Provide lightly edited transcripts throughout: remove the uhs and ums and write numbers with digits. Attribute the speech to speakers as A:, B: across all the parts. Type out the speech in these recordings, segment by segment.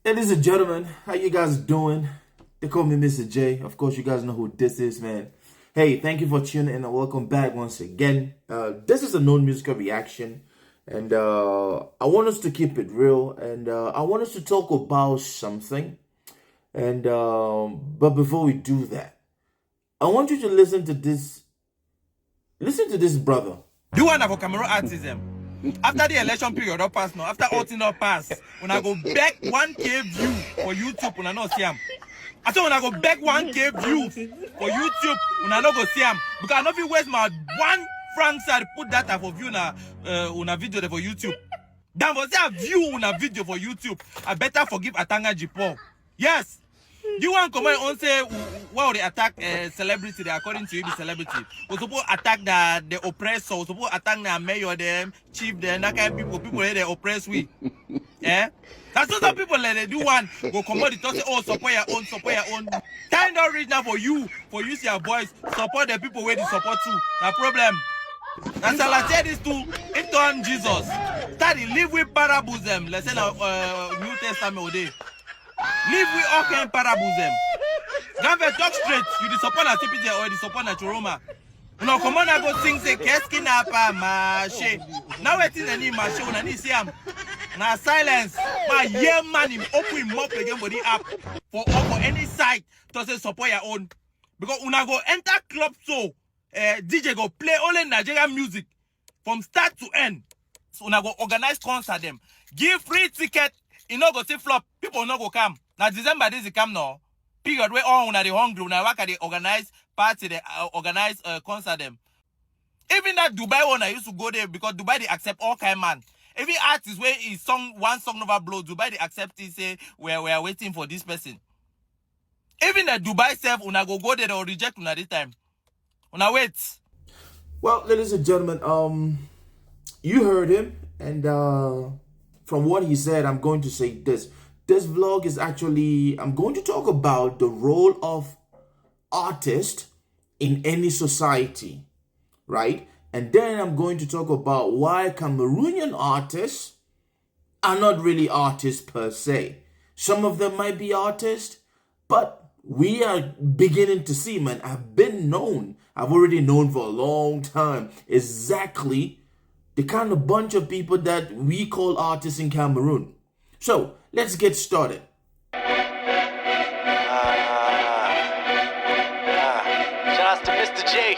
A: Ladies and gentlemen, how you guys doing? They call me Mr. J. Of course, you guys know who this is, man. Hey, thank you for tuning in and welcome back once again. This is a known musical reaction, and I want us to keep it real, and I want us to talk about something. And but before we do that, I want you to listen to this. Listen to this, brother.
B: You want for Cameroon artism? After the election period don't pass now, after outing not pass, when I go back 1K view for YouTube, when I not see him. I said when I go back 1K view for YouTube, when I not go see him, because I not feel waste my 1 franc side put that for view on a video for YouTube. Then for say a view on a video for YouTube, I better forgive Atanga Jipo. Yes. You want to come and say why they attack celebrity? They according to you, the celebrity. We supposed to attack the oppressor. We supposed to attack the mayor, them chief, them that kind of people they oppress we. Yeah, that's what some people like they do one go come out to say oh support your own, support your own. Time don't reach now for you see your voice support the people where they support you. No problem. That's all I say this to it on Jesus. Start to live with parables them. Let's say New Testament day. Live with all kind of parables them. Gambe talk straight. You the support na CPJ or the support na Choroma. No come on I go sing say keski na pa mache. Now it is any mache una ni see am. Na silence. My year man him open him up again body up for any site to say support your own. Because una go enter club so DJ go play only Nigerian music from start to end. So una go organize concert them. Give free ticket. You know go see flop, people no go come. Now December this is come now. Period where all una the hungry, una work at the organize party, they organize concert them. Even that Dubai one I used to go there because Dubai they accept all kind man. Every artist where is song one song never blow, Dubai they accept it say we are waiting for this person. Even the Dubai self una go there or reject una this time. Una wait.
A: Well, ladies and gentlemen, you heard him, and from what he said, I'm going to say this. This vlog is actually, I'm going to talk about the role of artist in any society, right? And then I'm going to talk about why Cameroonian artists are not really artists per se. Some of them might be artists, but we are beginning to see, man, I've already known for a long time exactly the kind of bunch of people that we call artists in Cameroon. So, let's get started.
C: Shout out to MisterJaay.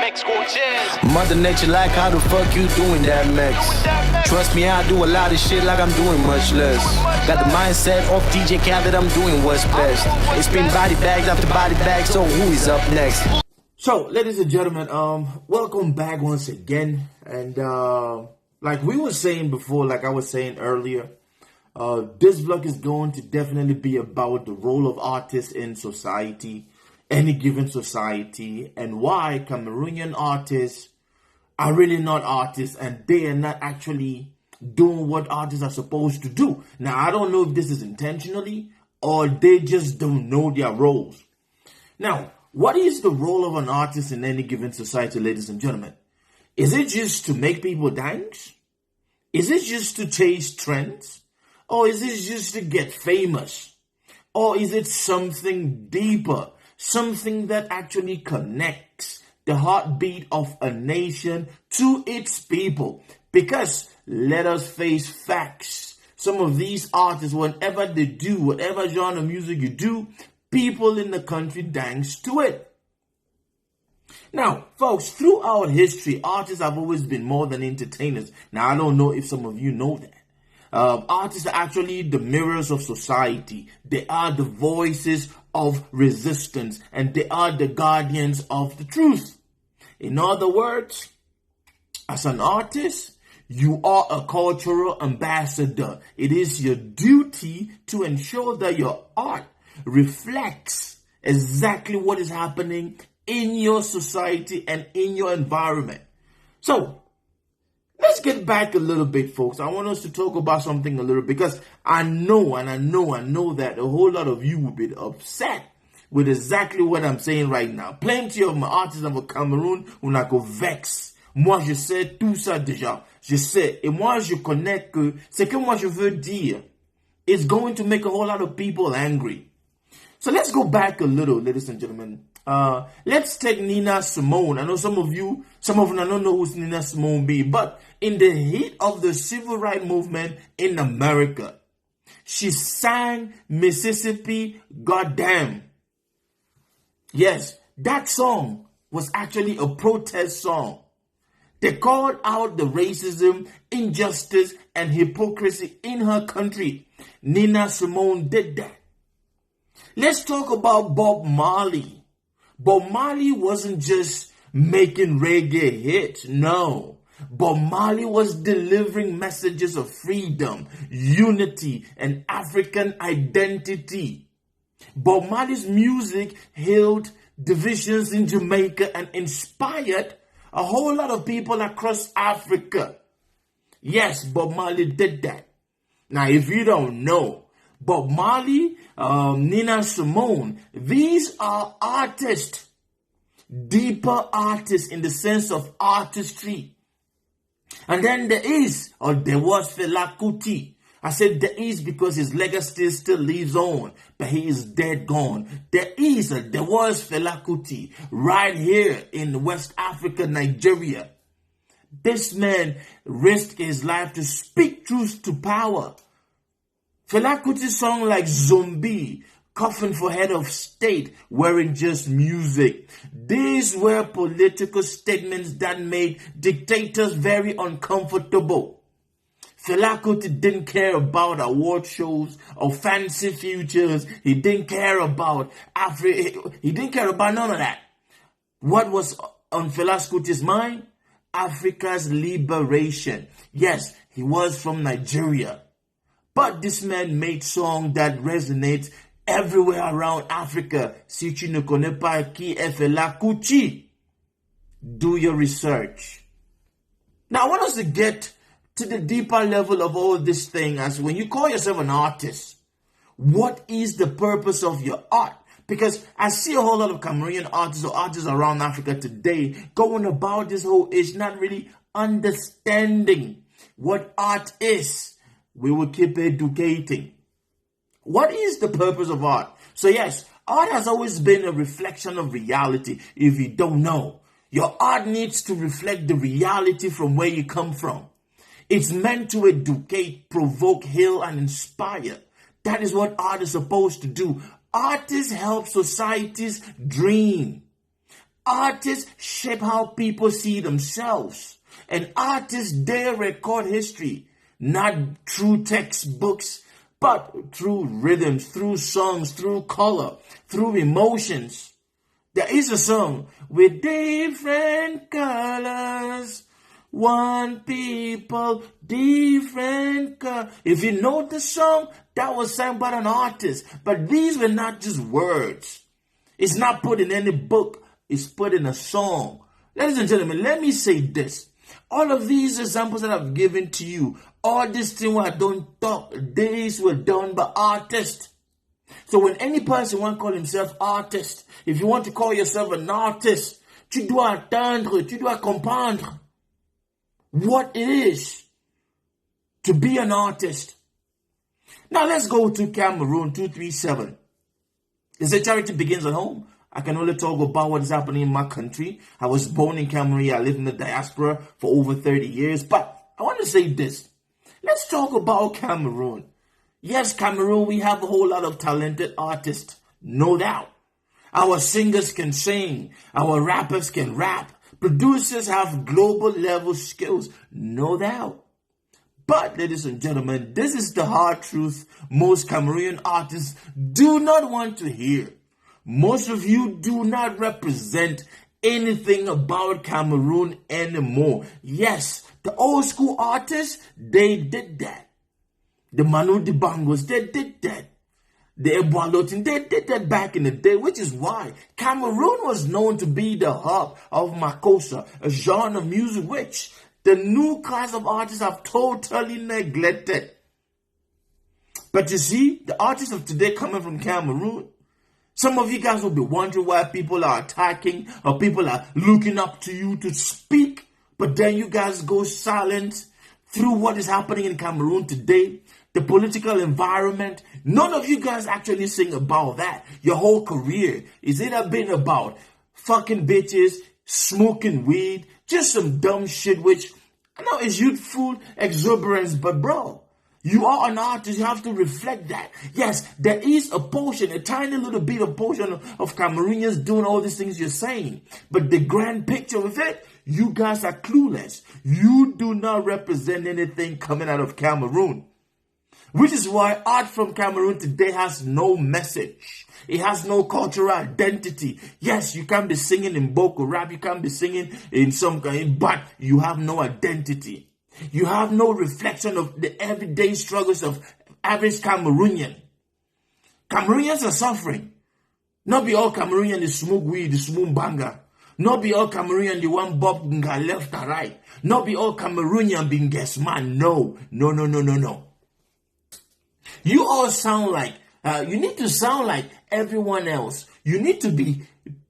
C: Mix gorgeous.
D: Mother Nature like how the fuck you doing that, Max? Trust me, I do a lot of shit like I'm doing much less. Got the mindset of DJ Khaled, I'm doing what's best. It's been body bags after body bags, so who is up next?
A: So, ladies and gentlemen, welcome back once again. And like we were saying before, like I was saying earlier, this vlog is going to definitely be about the role of artists in society, any given society, and why Cameroonian artists are really not artists and they are not actually doing what artists are supposed to do. Now, I don't know if this is intentionally or they just don't know their roles. Now, what is the role of an artist in any given society, ladies and gentlemen? Is it just to make people dance? Is it just to chase trends? Or is it just to get famous? Or is it something deeper? Something that actually connects the heartbeat of a nation to its people? Because let us face facts. Some of these artists, whatever they do, whatever genre of music you do, people in the country dance to it. Now, folks, throughout history, artists have always been more than entertainers. Now, I don't know if some of you know that. Artists are actually the mirrors of society. They are the voices of resistance, and they are the guardians of the truth. In other words, as an artist, you are a cultural ambassador. It is your duty to ensure that your art reflects exactly what is happening in your society and in your environment. So, let's get back a little bit, folks. I want us to talk about something a little because I know that a whole lot of you will be upset with exactly what I'm saying right now. Plenty of my artists of Cameroon will not go vex. Moi, je sais tout ça déjà. Je sais. Et moi, je connais que ce que moi je veux dire is going to make a whole lot of people angry. So let's go back a little, ladies and gentlemen. Let's take Nina Simone. I know some of you don't know who's Nina Simone be, but in the heat of the civil rights movement in America, she sang Mississippi Goddamn. Yes, that song was actually a protest song. They called out the racism, injustice, and hypocrisy in her country. Nina Simone did that. Let's talk about Bob Marley. Bob Marley wasn't just making reggae hits, no. Bob Marley was delivering messages of freedom, unity, and African identity. Bob Marley's music healed divisions in Jamaica and inspired a whole lot of people across Africa. Yes, Bob Marley did that. Now, if you don't know, Bob Marley, Nina Simone, these are artists, deeper artists in the sense of artistry. And then there was Fela Kuti. I said there is because his legacy still lives on, but he is dead gone. There was Fela Kuti right here in West Africa, Nigeria. This man risked his life to speak truth to power. Fela Kuti's song like Zombie, Coffin for Head of State, weren't just music. These were political statements that made dictators very uncomfortable. Fela Kuti didn't care about award shows or fancy futures. He didn't care about Africa. He didn't care about none of that. What was on Fela Kuti's mind? Africa's liberation. Yes, he was from Nigeria. But this man made songs that resonate everywhere around Africa. Si tu ne connais pas qui est Fela Kuti, do your research. Now, I want us to get to the deeper level of all this thing, as when you call yourself an artist, what is the purpose of your art? Because I see a whole lot of Cameroonian artists or artists around Africa today going about this whole issue, not really understanding what art is. We will keep educating. What is the purpose of art? So yes, art has always been a reflection of reality. If you don't know, your art needs to reflect the reality from where you come from. It's meant to educate, provoke, heal, and inspire. That is what art is supposed to do. Artists help societies dream. Artists shape how people see themselves. And artists dare record history, not through textbooks, but through rhythms, through songs, through color, through emotions. There is a song with different colors. One people, different colors. If you know the song, that was sung by an artist. But these were not just words. It's not put in any book. It's put in a song. Ladies and gentlemen, let me say this. All of these examples that I've given to you, all these things I don't talk, these were done by artists. So when any person want to call himself artist, if you want to call yourself an artist, tu dois attendre, tu dois comprendre what it is to be an artist. Now let's go to Cameroon 237. They say charity begins at home. I can only talk about what is happening in my country. I was born in Cameroon. I lived in the diaspora for over 30 years. But I want to say this. Let's talk about Cameroon. Yes, Cameroon, we have a whole lot of talented artists. No doubt. Our singers can sing. Our rappers can rap. Producers have global level skills. No doubt. But, ladies and gentlemen, this is the hard truth most Cameroonian artists do not want to hear. Most of you do not represent anything about Cameroon anymore. Yes, the old school artists, they did that. The Manu Dibangos, they did that. The Eboalotin, they did that back in the day, which is why Cameroon was known to be the hub of Makossa, a genre of music which the new class of artists have totally neglected. But you see, the artists of today coming from Cameroon, some of you guys will be wondering why people are attacking or people are looking up to you to speak, but then you guys go silent through what is happening in Cameroon today. the political environment. None of you guys actually sing about that. Your whole career is either been about fucking bitches, smoking weed, just some dumb shit, which I know is youthful exuberance, but bro, you are an artist. You have to reflect that. Yes, there is a portion, a tiny little bit of portion of Cameroonians doing all these things you're saying. But the grand picture of it, you guys are clueless. You do not represent anything coming out of Cameroon. Which is why art from Cameroon today has no message. It has no cultural identity. Yes, you can be singing in Boko rap, you can be singing in some kind, but you have no identity. You have no reflection of the everyday struggles of average Cameroonian. Cameroonians are suffering. Not be all Cameroonian is smoke weed, is smoke banger. Not be all Cameroonian the one bob left and right. Not be all Cameroonian being guess man. No. You all sound like, you need to sound like everyone else. You need to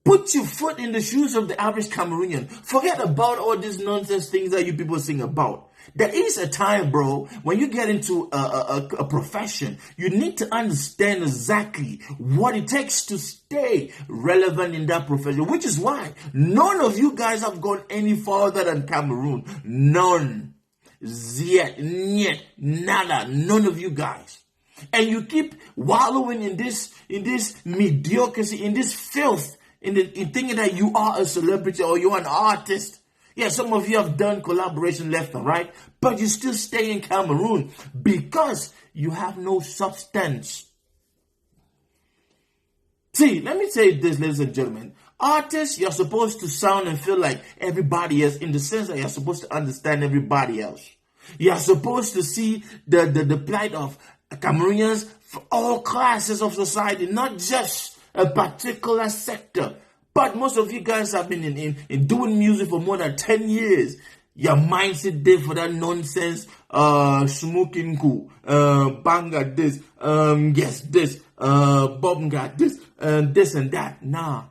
A: put your foot in the shoes of the average Cameroonian. Forget about all these nonsense things that you people sing about. There is a time, bro, when you get into a profession, you need to understand exactly what it takes to stay relevant in that profession, which is why none of you guys have gone any farther than Cameroon. None. Yet, nada. None of you guys. And you keep wallowing in this mediocrity, in this filth, in thinking that you are a celebrity or you're an artist. Yeah, some of you have done collaboration left and right, but you still stay in Cameroon because you have no substance. See, let me say this, ladies and gentlemen. Artists, you're supposed to sound and feel like everybody else in the sense that you're supposed to understand everybody else. You're supposed to see the plight of Cameroonians for all classes of society, not just a particular sector. But most of you guys have been in doing music for more than 10 years. Your mindset there for that nonsense, smoking cool, banga this, yes this, bob got this, this and that. Nah.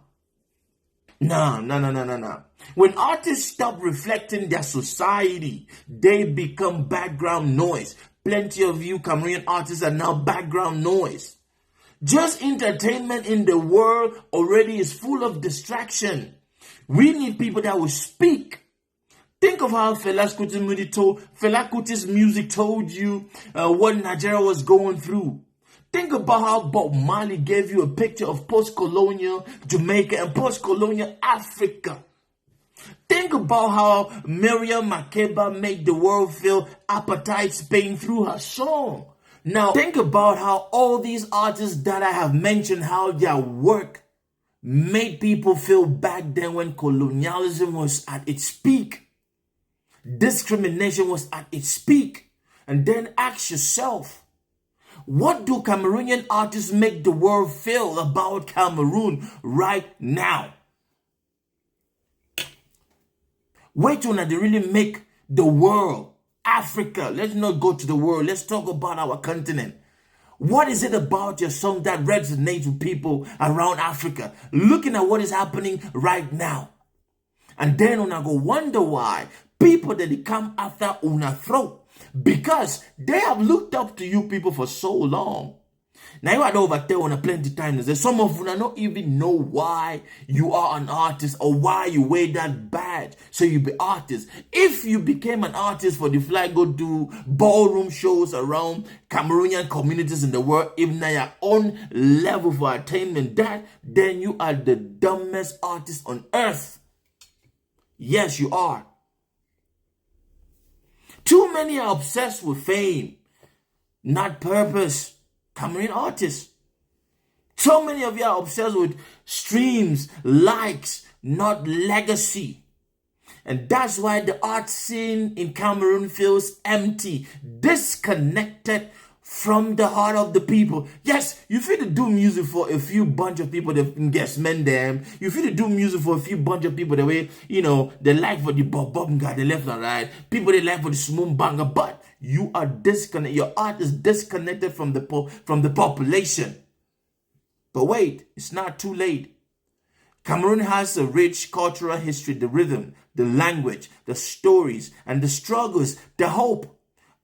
A: When artists stop reflecting their society, they become background noise. Plenty of you Cameroonian artists are now background noise. Just entertainment in the world already is full of distraction. We need people that will speak. Think of how Fela Kuti's music told you what Nigeria was going through. Think about how Bob Marley gave you a picture of post-colonial Jamaica and post-colonial Africa. Think about how Miriam Makeba made the world feel appetite pain through her song. Now, think about how all these artists that I have mentioned, how their work made people feel back then when colonialism was at its peak. Discrimination was at its peak. And then ask yourself, what do Cameroonian artists make the world feel about Cameroon right now? Wait till they really make the world, Africa, let's not go to the world. Let's talk about our continent. What is it about your song that resonates with people around Africa? Looking at what is happening right now. And then una go wonder why people that they come after una throat. Because they have looked up to you people for so long. Now you are over there on a plenty times. Some of you don't even know why you are an artist or why you wear that badge. So you be artist. If you became an artist for the fly, go do ballroom shows around Cameroonian communities in the world, even at your own level for attainment, then you are the dumbest artist on earth. Yes, you are. Too many are obsessed with fame, not purpose. Cameroonian artists. So many of you are obsessed with streams, likes, not legacy. And that's why the art scene in Cameroon feels empty, disconnected from the heart of the people. Yes, you feel to do music for a few bunch of people that can guess men them. You feel to do music for a few bunch of people the way, they like for the bob guy, the left and right. People they like for the smooth banger, but you are disconnected. Your art is disconnected from the population. But wait, it's not too late. Cameroon has a rich cultural history, the rhythm, the language, the stories, and the struggles, the hope.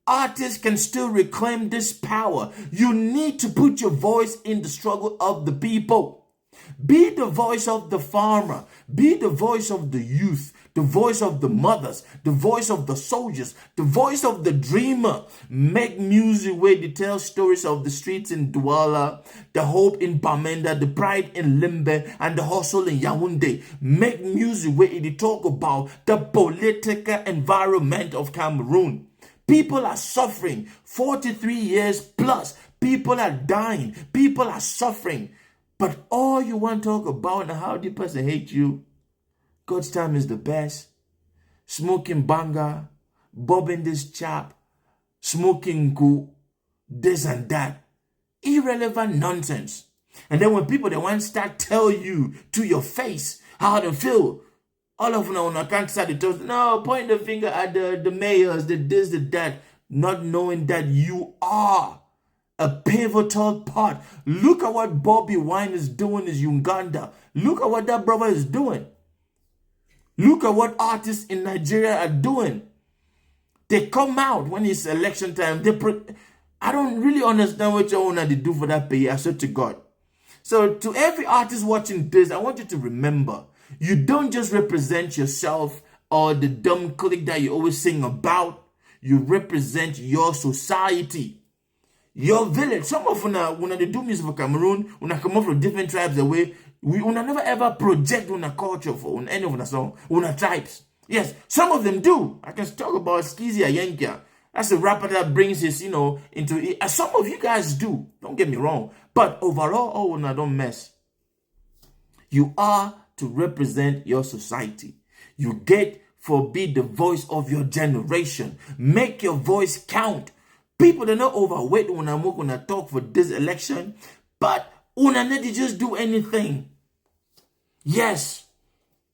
A: Artists can still reclaim this power. You need to put your voice in the struggle of the people. Be the voice of the farmer. Be the voice of the youth, the voice of the mothers, the voice of the soldiers, the voice of the dreamer. Make music where they tell stories of the streets in Douala, the hope in Bamenda, the pride in Limbe, and the hustle in Yaoundé. Make music where they talk about the political environment of Cameroon. People are suffering, 43 years plus. People are dying. People are suffering. But all you want to talk about and how the person hates you, God's time is the best. Smoking banga, bobbing this chap, smoking go, this and that. Irrelevant nonsense. And then when people, they want to start tell you to your face how they feel, all of them on account start to tell, no, point the finger at the mayors, the this, the that, not knowing that you are a pivotal part. Look at what Bobby Wine is doing in Uganda. Look at what that brother is doing. Look at what artists in Nigeria are doing. They come out when it's election time. I don't really understand what you want to do for that pay. I swear to God. So to every artist watching this, I want you to remember, you don't just represent yourself or the dumb clique that you always sing about. You represent your society, your village. Some of when they do music for Cameroon, when I come up from different tribes away, we never ever project on a culture for any of the song, on a tribes. Yes, some of them do. I can talk about Skizzy Ayenkia. That's a rapper that brings his, into it. Some of you guys do. Don't get me wrong. But overall, don't mess. You are to represent your society. You get for be the voice of your generation. Make your voice count. People are not overweight when I'm going to talk for this election, but una need to just do anything. Yes,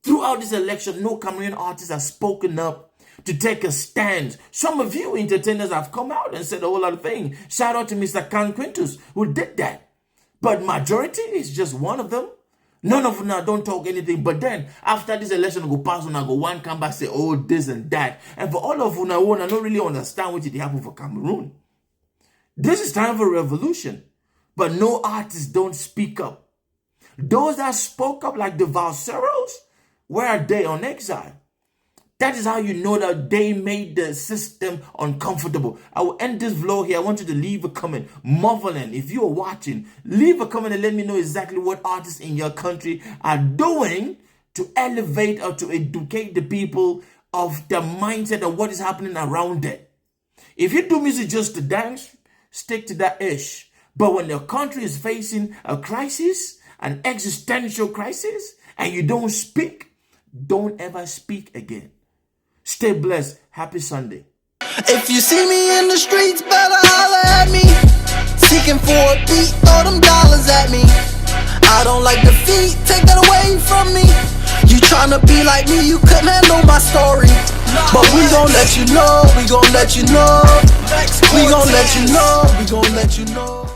A: throughout this election, no Cameroonian artists have spoken up to take a stand. Some of you entertainers have come out and said a whole lot of things. Shout out to Mr. Can Quintus who did that. But majority is just one of them. None of them don't talk anything. But then after this election go pass, I go one come back say, oh, this and that. And for all of you now, I don't really understand what did happen for Cameroon. This is time for revolution. But no artists don't speak up. Those that spoke up like the Valseros, where are they? On exile? That is how you know that they made the system uncomfortable. I will end this vlog here. I want you to leave a comment. Marveling, if you are watching, leave a comment and let me know exactly what artists in your country are doing to elevate or to educate the people of the mindset of what is happening around it. If you do music just to dance, stick to that ish. But when your country is facing a crisis, an existential crisis, and you don't speak, don't ever speak again. Stay blessed. Happy Sunday.
E: If you see me in the streets, better holler at me. Seeking for a beat, throw them dollars at me. I don't like defeat, take that away from me. You tryna be like me, you couldn't handle my story. But we gon' let you know, we gon' let you know. We gon' let you know, we gon' let you know.